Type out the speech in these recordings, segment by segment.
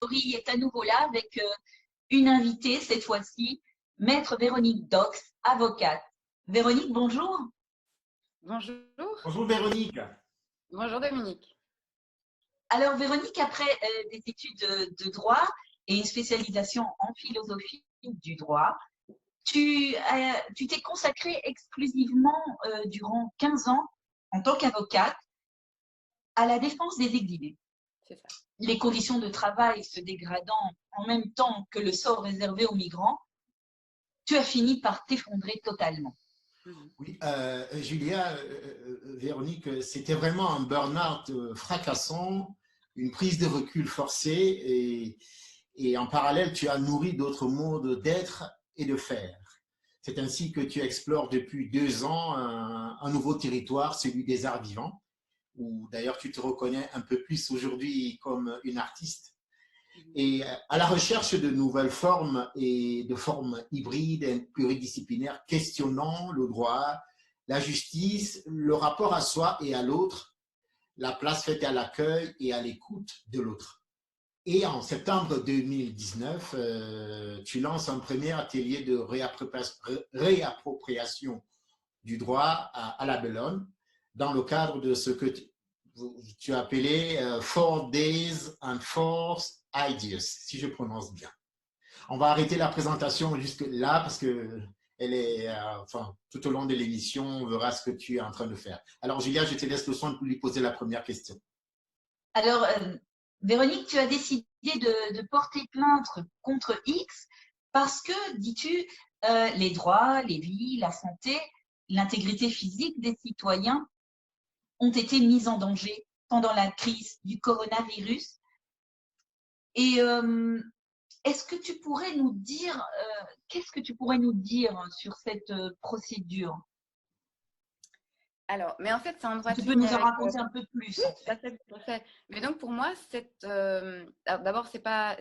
Laurie est à nouveau là avec une invitée, cette fois-ci, Maître Véronique Dox, avocate. Véronique, bonjour. Bonjour. Bonjour Véronique. Bonjour Dominique. Alors Véronique, après des études droit et une spécialisation en philosophie du droit, tu t'es consacrée exclusivement durant 15 ans en tant qu'avocate à la défense des exilés. C'est ça. Les conditions de travail se dégradant en même temps que le sort réservé aux migrants, tu as fini par t'effondrer totalement. Oui, Julia, Véronique, c'était vraiment un burn-out fracassant, une prise de recul forcée et en parallèle, tu as nourri d'autres modes d'être et de faire. C'est ainsi que tu explores depuis 2 ans un nouveau territoire, celui des arts vivants, où d'ailleurs tu te reconnais un peu plus aujourd'hui comme une artiste. Et à la recherche de nouvelles formes et de formes hybrides et pluridisciplinaires, questionnant le droit, la justice, le rapport à soi et à l'autre, la place faite à l'accueil et à l'écoute de l'autre. Et en septembre 2019, tu lances un premier atelier de réappropriation du droit à la Bellone dans le cadre de ce que tu as appelé 4 Days and 4 Ideas, si je prononce bien. On va arrêter la présentation jusque là parce que elle est, enfin, tout au long de l'émission, on verra ce que tu es en train de faire. Alors, Julia, je te laisse le soin de lui poser la première question. Alors, Véronique, tu as décidé de porter plainte contre X parce que, dis-tu, les droits, les vies, la santé, l'intégrité physique des citoyens ont été mis en danger pendant la crise du coronavirus. Et est-ce que tu pourrais nous dire, qu'est-ce que tu pourrais nous dire sur cette procédure? Alors, mais en fait, c'est en droite Tu peux ligne nous en avec… raconter un peu plus, en fait. Tout à fait. Mais donc, pour moi, d'abord, c'est pas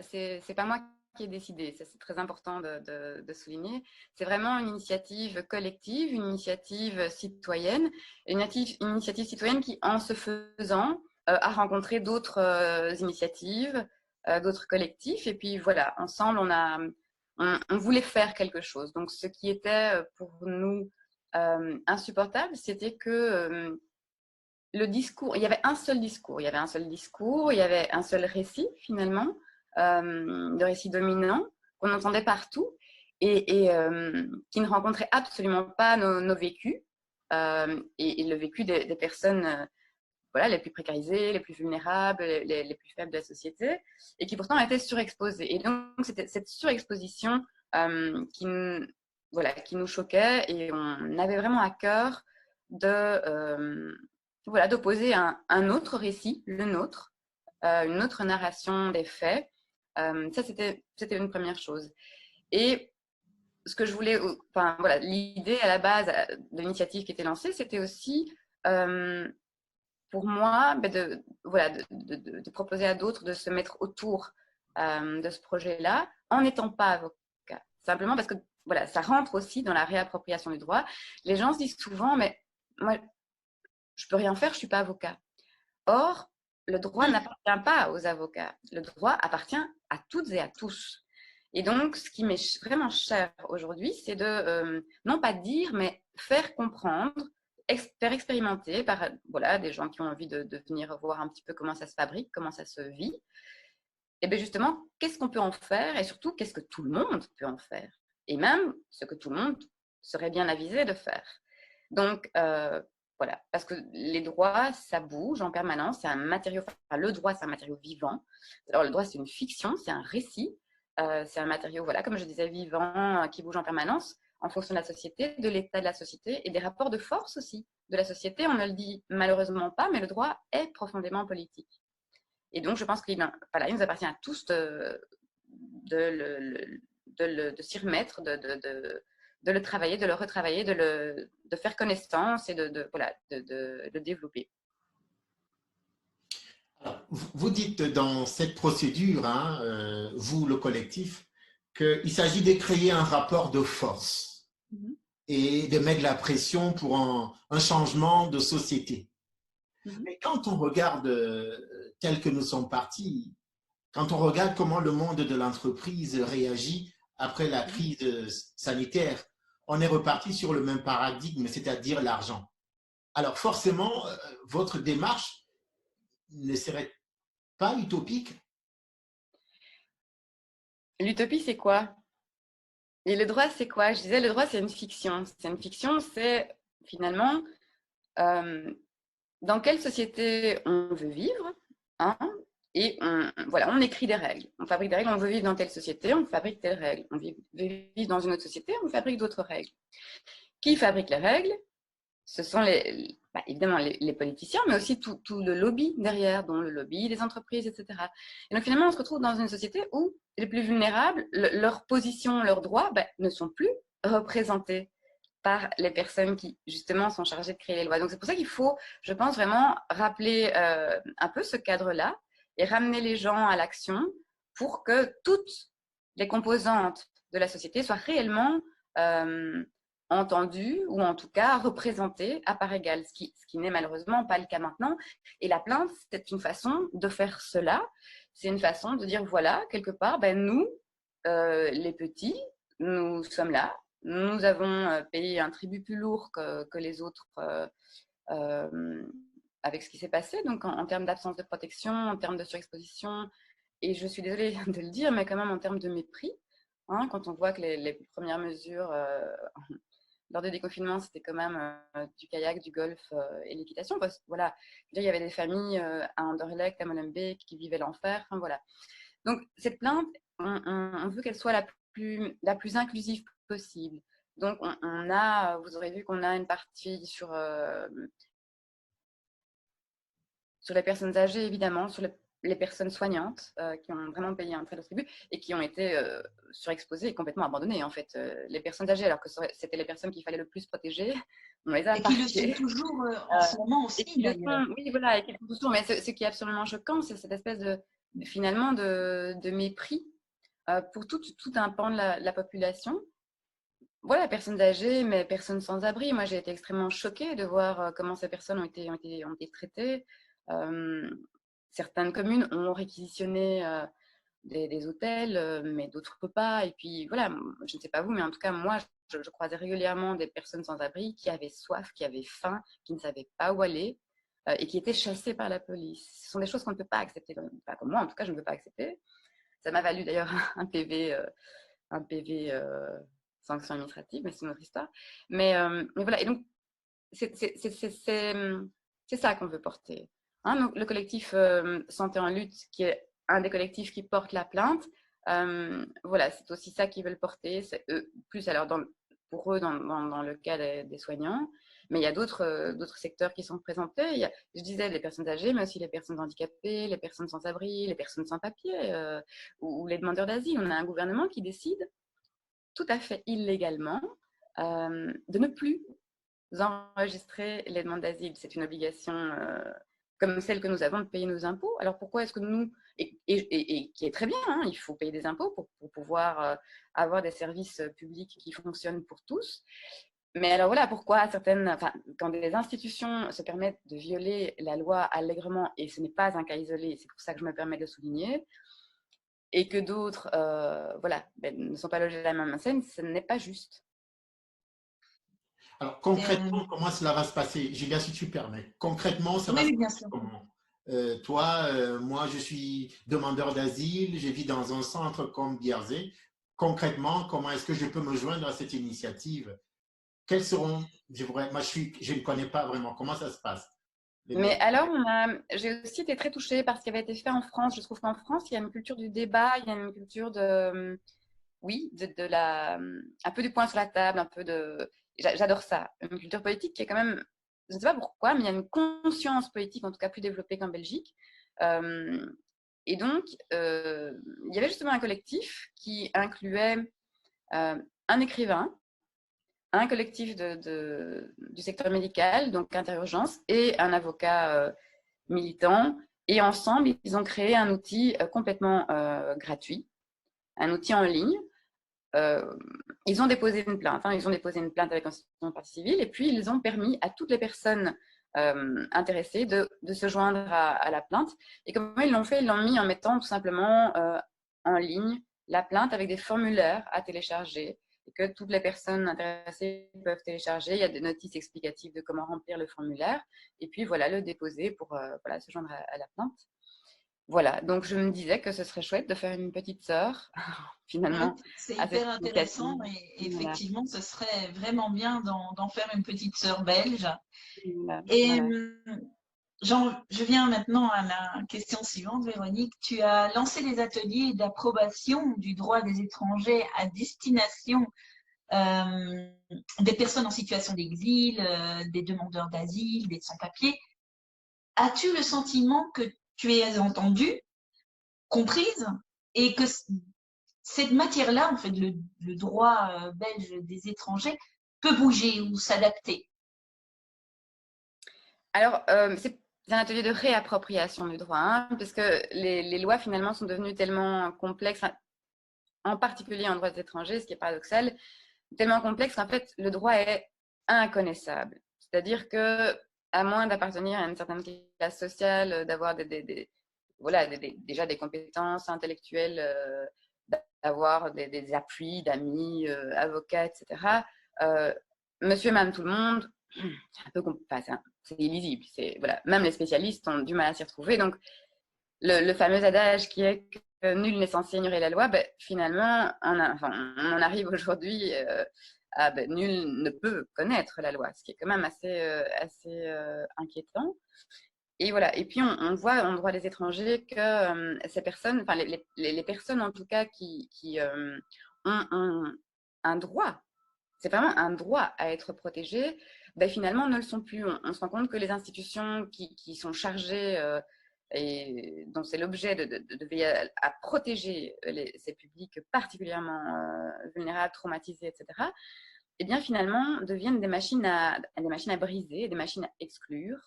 moi qui ai décidé. Ça, c'est très important de souligner. C'est vraiment une initiative collective, une initiative citoyenne, une initiative citoyenne qui, en se faisant, a rencontré d'autres initiatives, d'autres collectifs. Et puis, voilà, ensemble, on voulait faire quelque chose. Donc, ce qui était pour nous insupportable, c'était que le discours, il y avait un seul discours, il y avait un seul récit finalement, de récit dominant qu'on entendait partout et qui ne rencontrait absolument pas nos vécus et le vécu des personnes voilà, les plus précarisées, les plus vulnérables, les plus faibles de la société et qui pourtant étaient surexposées. Et donc, c'était cette surexposition voilà, qui nous choquait et on avait vraiment à cœur voilà, d'opposer un autre récit, le nôtre, une autre narration des faits. Ça, c'était une première chose. Et ce que je voulais, enfin voilà, l'idée à la base de l'initiative qui était lancée, c'était aussi pour moi voilà, de proposer à d'autres de se mettre autour de ce projet-là en n'étant pas avocat. Simplement parce que voilà, ça rentre aussi dans la réappropriation du droit. Les gens se disent souvent, mais moi, je peux rien faire, je suis pas avocat. Or, le droit n'appartient pas aux avocats. Le droit appartient à toutes et à tous. Et donc, ce qui m'est vraiment cher aujourd'hui, c'est de, non pas dire, mais faire comprendre, faire expérimenter par voilà, des gens qui ont envie de venir voir un petit peu comment ça se fabrique, comment ça se vit. Et bien justement, qu'est-ce qu'on peut en faire et surtout, qu'est-ce que tout le monde peut en faire. Et même ce que tout le monde serait bien avisé de faire. Donc, voilà, parce que les droits, ça bouge en permanence, c'est un matériau, enfin, le droit, c'est un matériau vivant. Alors, le droit, c'est une fiction, c'est un récit, c'est un matériau, voilà, comme je disais, vivant, qui bouge en permanence en fonction de la société, de l'état de la société et des rapports de force aussi de la société. On ne le dit malheureusement pas, mais le droit est profondément politique. Et donc, je pense qu'il voilà, il nous appartient à tous de s'y remettre, de le travailler, de le retravailler, de faire connaissance et voilà, de le développer. Alors, vous dites dans cette procédure, hein, vous, le collectif, qu'il s'agit de créer un rapport de force et de mettre la pression pour un changement de société. Mais quand on regarde tel que nous sommes partis, Quand on regarde comment le monde de l'entreprise réagit après la crise sanitaire, on est reparti sur le même paradigme, c'est-à-dire l'argent. Alors forcément, votre démarche ne serait pas utopique. L'utopie, c'est quoi? Et le droit, c'est quoi? Je disais, le droit, c'est une fiction. C'est une fiction, c'est finalement dans quelle société on veut vivre, hein, et voilà, on écrit des règles. On fabrique des règles, on veut vivre dans telle société, on fabrique telle règle. On veut vivre dans une autre société, on fabrique d'autres règles. Qui fabrique les règles? Ce sont évidemment les politiciens, mais aussi tout le lobby derrière, dont le lobby des entreprises, etc. Et donc finalement, on se retrouve dans une société où les plus vulnérables, leur position, leurs droits ne sont plus représentés par les personnes qui, justement, sont chargées de créer les lois. Donc c'est pour ça qu'il faut, je pense, vraiment rappeler un peu ce cadre-là et ramener les gens à l'action pour que toutes les composantes de la société soient réellement entendues ou en tout cas représentées à part égale, ce qui n'est malheureusement pas le cas maintenant. Et la plainte, c'est une façon de faire cela. C'est une façon de dire, voilà, quelque part, nous, les petits, nous sommes là. Nous avons payé un tribut plus lourd que les autres avec ce qui s'est passé, donc en termes d'absence de protection, en termes de surexposition, et je suis désolée de le dire, mais quand même en termes de mépris, hein, quand on voit que les premières mesures lors du déconfinement, c'était quand même du kayak, du golf et l'équitation. Voilà, il y avait des familles à Anderlecht, à Molenbeek qui vivaient l'enfer. Enfin, voilà. Donc cette plainte, on veut qu'elle soit la plus inclusive possible. Donc vous aurez vu qu'on a une partie sur les personnes âgées, évidemment, sur les personnes soignantes qui ont vraiment payé un très lourd tribut et qui ont été surexposées et complètement abandonnées, en fait. Les personnes âgées, alors que c'était les personnes qu'il fallait le plus protéger, on les a et qui le parquées. sont toujours en ce moment aussi, d'ailleurs. Oui, voilà, et qui le sont toujours. Mais ce qui est absolument choquant, c'est cette espèce finalement de mépris pour tout un pan de la population. Voilà, personnes âgées, mais personnes sans abri. Moi, j'ai été extrêmement choquée de voir comment ces personnes ont été traitées. Certaines communes ont réquisitionné des hôtels, mais d'autres pas. Et puis, voilà, je ne sais pas vous, mais en tout cas, moi, je croisais régulièrement des personnes sans abri qui avaient soif, qui avaient faim, qui ne savaient pas où aller et qui étaient chassées par la police. Ce sont des choses qu'on ne peut pas accepter. Pas comme moi, en tout cas, je ne peux pas accepter. Ça m'a valu d'ailleurs un PV sanction administrative, mais c'est une autre histoire. Mais voilà, et donc c'est ça qu'on veut porter. Hein, donc, le collectif Santé en lutte, qui est un des collectifs qui porte la plainte, voilà, c'est aussi ça qu'ils veulent porter. C'est eux, plus alors pour eux dans le cas des soignants. Mais il y a d'autres secteurs qui sont représentés. Je disais, les personnes âgées, mais aussi les personnes handicapées, les personnes sans abri, les personnes sans papier ou les demandeurs d'asile. On a un gouvernement qui décide tout à fait illégalement de ne plus enregistrer les demandes d'asile. C'est une obligation comme celle que nous avons de payer nos impôts. Alors pourquoi est-ce que nous, et qui est très bien, hein, il faut payer des impôts pour pouvoir avoir des services publics qui fonctionnent pour tous. Mais alors voilà, pourquoi quand des institutions se permettent de violer la loi allègrement, et ce n'est pas un cas isolé, c'est pour ça que je me permets de le souligner, et que d'autres ne sont pas logés à la même enseigne, ce n'est pas juste. Alors concrètement, comment cela va se passer? Julia, si tu permets. Concrètement, ça va se passer comment? Toi, moi, je suis demandeur d'asile, je vis dans un centre comme Bierzé. Concrètement, comment est-ce que je peux me joindre à cette initiative? Quels seront, moi, je ne connais pas vraiment. Comment ça se passe? Mais alors, j'ai aussi été très touchée par ce qui avait été fait en France. Je trouve qu'en France, il y a une culture du débat, il y a une culture un peu du poing sur la table, un peu j'adore ça. Une culture politique qui est quand même, je ne sais pas pourquoi, mais il y a une conscience politique, en tout cas plus développée qu'en Belgique. Et donc, il y avait justement un collectif qui incluait un écrivain, un collectif du secteur médical, donc interurgence, et un avocat militant. Et ensemble, ils ont créé un outil complètement gratuit, un outil en ligne. Ils ont déposé une plainte. Ils ont déposé une plainte avec la constitution de partie civile, et puis ils ont permis à toutes les personnes intéressés de se joindre à la plainte. Et comment ils l'ont fait? Ils l'ont mis en mettant tout simplement en ligne la plainte avec des formulaires à télécharger et que toutes les personnes intéressées peuvent télécharger. Il y a des notices explicatives de comment remplir le formulaire et puis voilà, le déposer pour voilà, se joindre à la plainte. Voilà, donc je me disais que ce serait chouette de faire une petite sœur, finalement, C'est à cette hyper initiative. intéressant et Voilà. effectivement, ce serait vraiment bien d'en faire une petite sœur belge. Voilà. Et Voilà. je viens maintenant à la question suivante, Véronique. Tu as lancé des ateliers d'approbation du droit des étrangers à destination des personnes en situation d'exil, des demandeurs d'asile, des sans-papiers. As-tu le sentiment que tu es entendue, comprise, et que cette matière-là, en fait, le droit belge des étrangers, peut bouger ou s'adapter? Alors, c'est un atelier de réappropriation du droit, hein, parce que les lois, finalement, sont devenues tellement complexes, en particulier en droit des étrangers, ce qui est paradoxal, tellement complexe qu'en fait, le droit est inconnaissable. C'est-à-dire que, à moins d'appartenir à une certaine classe sociale, d'avoir voilà, déjà des compétences intellectuelles, d'avoir des appuis d'amis, avocats, etc., monsieur et madame tout le monde, c'est un peu enfin, c'est illisible. Voilà. Même les spécialistes ont du mal à s'y retrouver. Donc, le fameux adage qui est que nul n'est censé ignorer la loi, ben, finalement, on en arrive aujourd'hui à nul ne peut connaître la loi, ce qui est quand même assez inquiétant. Et voilà. Et puis, on voit en droit des étrangers que ces personnes, enfin, les personnes en tout cas qui ont un droit, c'est vraiment un droit à être protégé, ben, finalement ne le sont plus. On se rend compte que les institutions qui sont chargées et dont c'est l'objet de veiller à protéger ces publics particulièrement vulnérables, traumatisés, etc., eh bien finalement deviennent des machines à briser, des machines à exclure.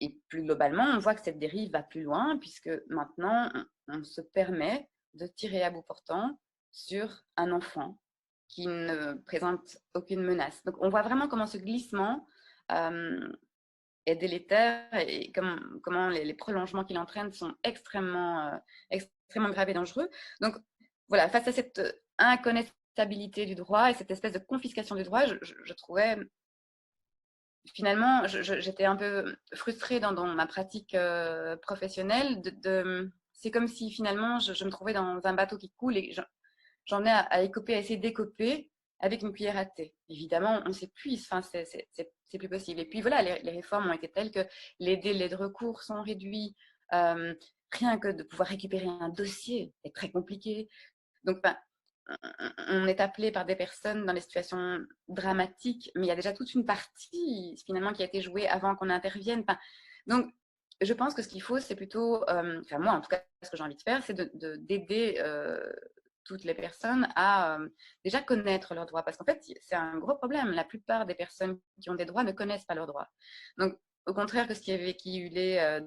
Et plus globalement, on voit que cette dérive va plus loin, puisque maintenant, on se permet de tirer à bout portant sur un enfant qui ne présente aucune menace. Donc, on voit vraiment comment ce glissement est délétère et comment les prolongements qu'il entraîne sont extrêmement graves et dangereux. Donc, voilà, face à cette inconnaissabilité du droit et cette espèce de confiscation du droit, je trouvais finalement, j'étais un peu frustrée dans ma pratique professionnelle. C'est comme si finalement, je me trouvais dans un bateau qui coule et j'en ai à écoper, à essayer d'écoper avec une cuillère à thé. Évidemment, on s'épuise, enfin, c'est plus possible. Et puis voilà, les réformes ont été telles que les délais de recours sont réduits. Rien que de pouvoir récupérer un dossier est très compliqué. Donc, on est appelé par des personnes dans des situations dramatiques, mais il y a déjà toute une partie finalement qui a été jouée avant qu'on intervienne. Donc, je pense que ce qu'il faut, c'est plutôt, enfin moi en tout cas, ce que j'ai envie de faire, c'est d'aider toutes les personnes à déjà connaître leurs droits, parce qu'en fait, c'est un gros problème. La plupart des personnes qui ont des droits ne connaissent pas leurs droits. Donc, au contraire que ce qui est véhiculé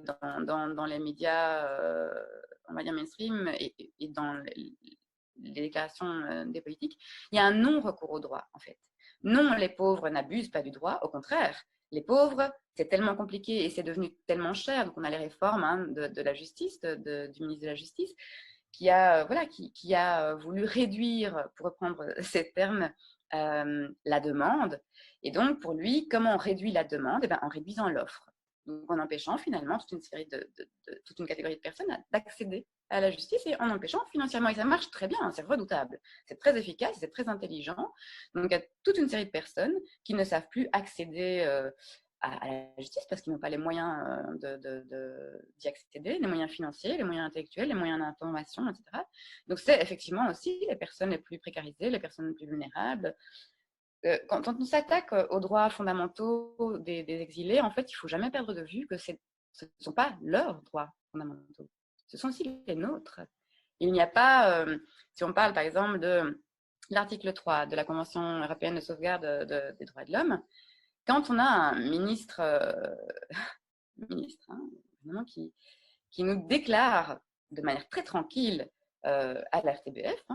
dans les médias, on va dire mainstream, et dans les déclarations des politiques, il y a un non-recours au droit, en fait. Non, les pauvres n'abusent pas du droit, au contraire. Les pauvres, c'est tellement compliqué et c'est devenu tellement cher. Donc, on a les réformes de la justice, du ministre de la Justice, qui a voulu réduire, pour reprendre ces termes, la demande. Et donc, pour lui, comment on réduit la demande? En réduisant l'offre. Donc, en empêchant finalement toute une catégorie de personnes d'accéder à la justice et en empêchant financièrement. Et ça marche très bien, c'est redoutable, c'est très efficace, c'est très intelligent. Donc, il y a toute une série de personnes qui ne savent plus accéder à la justice parce qu'ils n'ont pas les moyens d'y accéder, les moyens financiers, les moyens intellectuels, les moyens d'information, etc. Donc, c'est effectivement aussi les personnes les plus précarisées, les personnes les plus vulnérables. Quand on s'attaque aux droits fondamentaux des exilés, en fait, il ne faut jamais perdre de vue que ce ne sont pas leurs droits fondamentaux, ce sont aussi les nôtres. Il n'y a pas, si on parle par exemple de l'article 3 de la Convention européenne de sauvegarde des droits de l'homme, quand on a un ministre, qui nous déclare de manière très tranquille à la RTBF,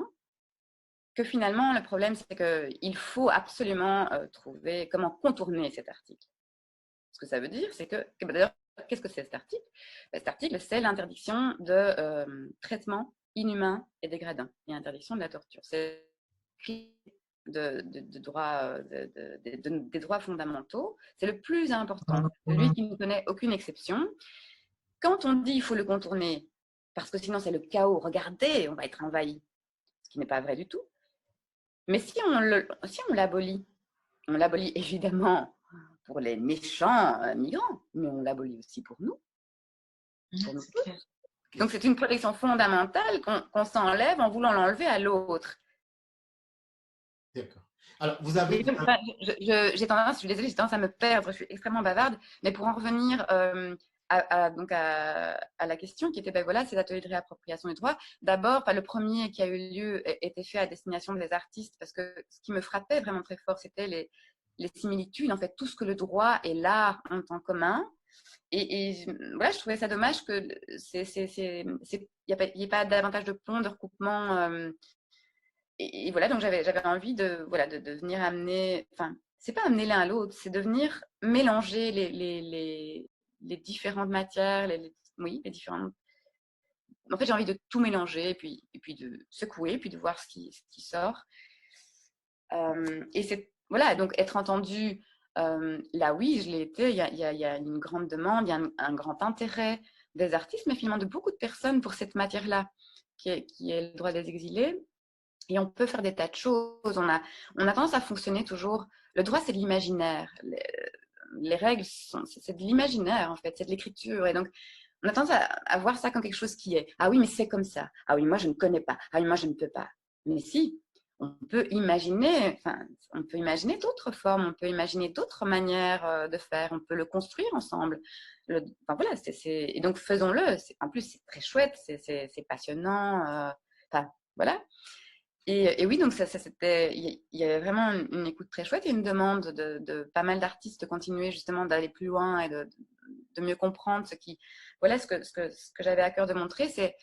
que finalement, le problème, c'est qu'il faut absolument trouver comment contourner cet article. Ce que ça veut dire, c'est que, d'ailleurs, qu'est-ce que c'est cet article? Cet article, c'est l'interdiction de traitement inhumain et dégradant et interdiction de la torture. C'est de droits, des droits fondamentaux. C'est le plus important, celui qui ne connaît aucune exception. Quand on dit qu'il faut le contourner, parce que sinon c'est le chaos, regardez, on va être envahi, ce qui n'est pas vrai du tout. Mais si on l'abolit, on l'abolit évidemment pour les méchants migrants, mais on l'abolit aussi pour nous. Pour nous tous. Donc c'est une protection fondamentale qu'on s'enlève en voulant l'enlever à l'autre. D'accord. Alors, vous avez… J'ai tendance, je suis désolée, j'ai tendance à me perdre, je suis extrêmement bavarde, mais pour en revenir donc à la question qui était, ben voilà, ces ateliers de réappropriation des droits. D'abord, le premier qui a eu lieu était fait à destination des artistes, parce que ce qui me frappait vraiment très fort, c'était les similitudes, en fait, tout ce que le droit et l'art ont en commun. Et voilà, je trouvais ça dommage que il n'y ait pas davantage de pont, de recoupement. Et voilà, donc j'avais envie de venir amener, enfin, c'est pas amener l'un à l'autre, c'est de venir mélanger les différentes matières, oui, les différentes. En fait, j'ai envie de tout mélanger et puis de secouer, puis de voir ce qui sort. Et c'est, voilà, donc être entendu, là oui, je l'ai été, il y a une grande demande, il y a un grand intérêt des artistes, mais finalement de beaucoup de personnes pour cette matière-là, qui est le droit des exilés. Et on peut faire des tas de choses. On a tendance à fonctionner toujours. Le droit, c'est de l'imaginaire. Les règles, c'est de l'imaginaire, en fait. C'est de l'écriture. Et donc, on a tendance à voir ça comme quelque chose qui est. Ah oui, mais c'est comme ça. Ah oui, moi, je ne connais pas. Ah oui, moi, je ne peux pas. Mais si, on peut imaginer d'autres formes. On peut imaginer d'autres manières de faire. On peut le construire ensemble. Enfin, voilà. Et donc, faisons-le. En plus, c'est très chouette. C'est passionnant. Enfin, voilà. Et oui, donc c'était, il y avait vraiment une écoute très chouette et une demande de pas mal d'artistes de continuer justement d'aller plus loin et de mieux comprendre voilà, ce que j'avais à cœur de montrer, c'est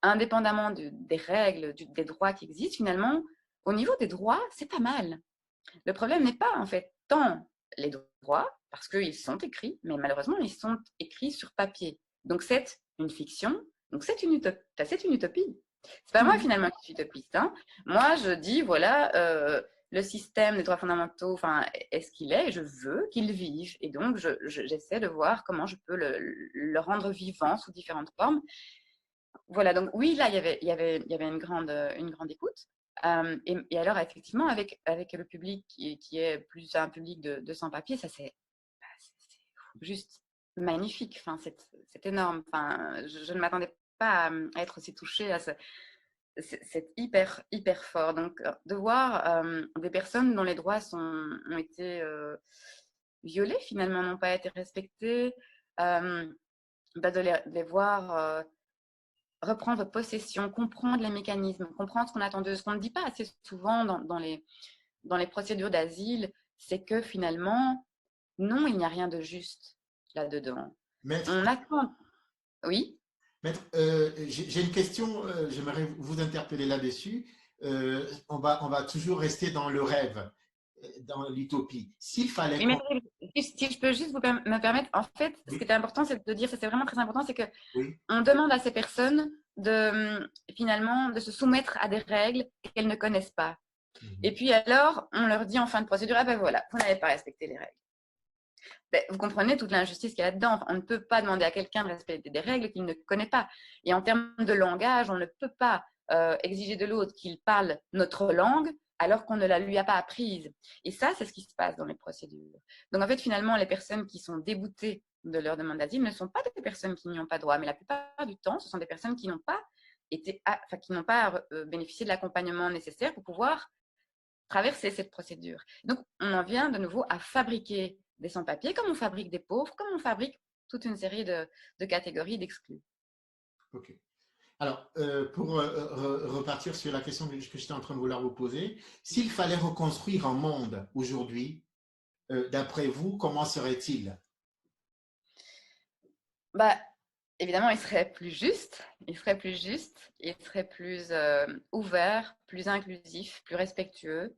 indépendamment des règles, des droits qui existent, finalement, au niveau des droits, c'est pas mal. Le problème n'est pas en fait tant les droits, parce qu'ils sont écrits, mais malheureusement, ils sont écrits sur papier. Donc c'est une fiction, donc c'est une utopie. C'est pas moi finalement qui suis utopiste. Hein. Moi, je dis voilà, le système des droits fondamentaux, enfin, est ce qu'il est, et je veux qu'il vive. Et donc, j'essaie de voir comment je peux le rendre vivant sous différentes formes. Voilà. Donc oui, là, il y avait une grande écoute. Et alors, effectivement, avec le public qui est plus un public de sans-papiers, ça c'est juste magnifique. Enfin, c'est énorme. Enfin, je ne m'attendais pas à être aussi touchée à c'est hyper, hyper fort. Donc, de voir des personnes dont les droits ont été violés, finalement, n'ont pas été respectés, de les voir reprendre possession, comprendre les mécanismes, comprendre ce qu'on attend d'eux. Ce qu'on ne dit pas assez souvent dans les procédures d'asile, c'est que finalement, non, il n'y a rien de juste là-dedans. Maître, On attend. Oui. Maître, j'ai une question, j'aimerais vous interpeller là-dessus. On va toujours rester dans le rêve, dans l'utopie. S'il fallait… Oui, mais si je peux juste me permettre, en fait, ce qui était important, c'est de dire, ça c'est vraiment très important, c'est que Oui. on demande à ces personnes finalement de se soumettre à des règles qu'elles ne connaissent pas. Et puis alors, on leur dit en fin de procédure, ah ben voilà, vous n'avez pas respecté les règles. Ben, vous comprenez toute l'injustice qu'il y a là-dedans. On ne peut pas demander à quelqu'un de respecter des règles qu'il ne connaît pas. Et en termes de langage, on ne peut pas exiger de l'autre qu'il parle notre langue alors qu'on ne la lui a pas apprise. Et ça, c'est ce qui se passe dans les procédures. Donc en fait, finalement, les personnes qui sont déboutées de leur demande d'asile ne sont pas des personnes qui n'y ont pas droit, mais la plupart du temps, ce sont des personnes qui n'ont pas bénéficié de l'accompagnement nécessaire pour pouvoir traverser cette procédure. Donc, on en vient de nouveau à fabriquer des sans-papiers, comme on fabrique des pauvres, comme on fabrique toute une série de catégories d'exclus. Ok. Alors, pour repartir sur la question que j'étais en train de vouloir vous poser, s'il fallait reconstruire un monde aujourd'hui, d'après vous, comment serait-il? Bah, évidemment, il serait plus juste, il serait plus ouvert, plus inclusif, plus respectueux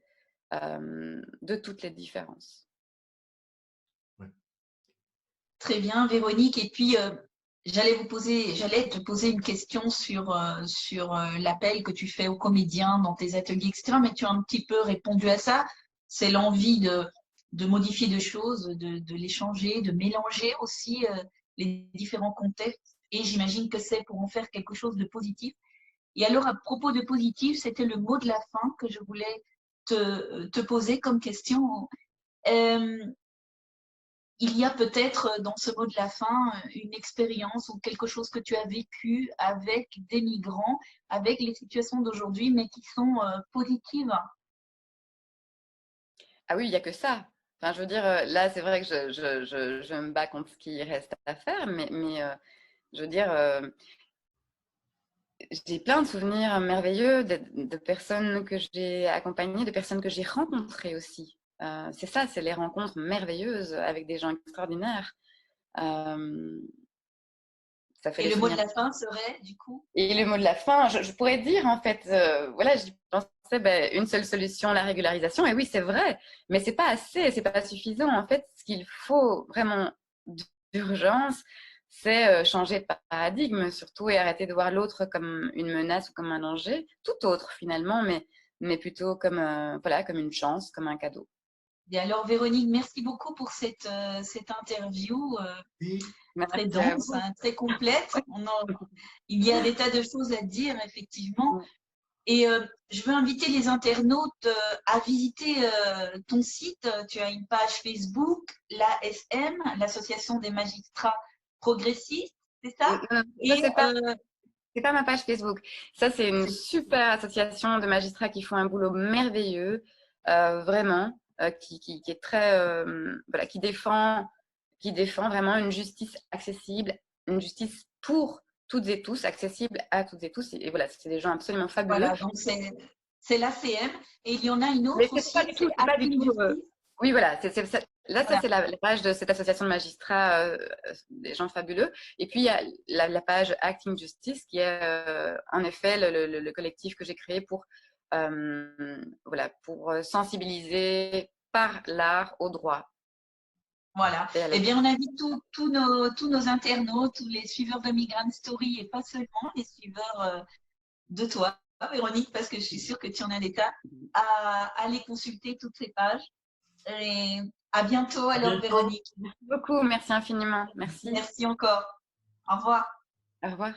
de toutes les différences. Ouais. Très bien, Véronique. Et puis, j'allais te poser une question sur, l'appel que tu fais aux comédiens dans tes ateliers, etc. Mais tu as un petit peu répondu à ça. C'est l'envie de modifier des choses, de les changer, de mélanger aussi les différents contextes. Et j'imagine que c'est pour en faire quelque chose de positif. Et alors, à propos de positif, c'était le mot de la fin que je voulais te poser comme question. Euh, il y a peut-être dans ce mot de la fin une expérience ou quelque chose que tu as vécu avec des migrants, avec les situations d'aujourd'hui, mais qui sont positives. Ah oui, il n'y a que ça. Enfin, je veux dire, là, c'est vrai que je me bats contre ce qui reste à faire, mais je veux dire, j'ai plein de souvenirs merveilleux de personnes que j'ai accompagnées, de personnes que j'ai rencontrées aussi. C'est ça, c'est les rencontres merveilleuses avec des gens extraordinaires. Euh, Ça fait Et des le mot de souvenirs. la fin serait, du coup, Et le mot de la fin, je pourrais dire en fait, voilà, j'y pensais, ben, une seule solution, la régularisation. Et oui, c'est vrai, mais c'est pas assez, c'est pas suffisant. En fait, ce qu'il faut vraiment d'urgence, c'est changer de paradigme surtout et arrêter de voir l'autre comme une menace ou comme un danger, tout autre finalement, mais plutôt comme, voilà, comme une chance, comme un cadeau. et alors, Véronique, merci beaucoup pour cette interview Oui, très Merci à dense, vous. hein, très complète. Il y a des tas de choses à dire, effectivement. Et je veux inviter les internautes à visiter ton site. Tu as une page Facebook, l'ASM, l'Association des magistrats progressistes, c'est ça? Ça, Et c'est pas ma page Facebook. Ça, c'est une super association de magistrats qui font un boulot merveilleux, vraiment, qui est très, voilà, qui défend vraiment une justice accessible, une justice pour toutes et tous, accessible à toutes et tous. Et voilà, c'est des gens absolument fabuleux. voilà, donc c'est l'ACM. Et il y en a une Mais autre c'est pas aussi, du tout, c'est c'est pas du Acting tout. Justice. Oui, voilà. Là, ça, Voilà, c'est la page de cette association de magistrats, des gens fabuleux. Et puis, il y a la page Acting Justice, qui est en effet le collectif que j'ai créé pour, voilà, pour sensibiliser par l'art au droit. voilà. Eh bien, on invite tous nos internautes, tous les suiveurs de Migrant Story et pas seulement les suiveurs de toi, Véronique, parce que je suis sûre que tu en as des tas, à aller consulter toutes ces pages. Et à bientôt à alors, bientôt. Véronique. Merci beaucoup, merci infiniment. Merci. Merci encore. Au revoir. Au revoir.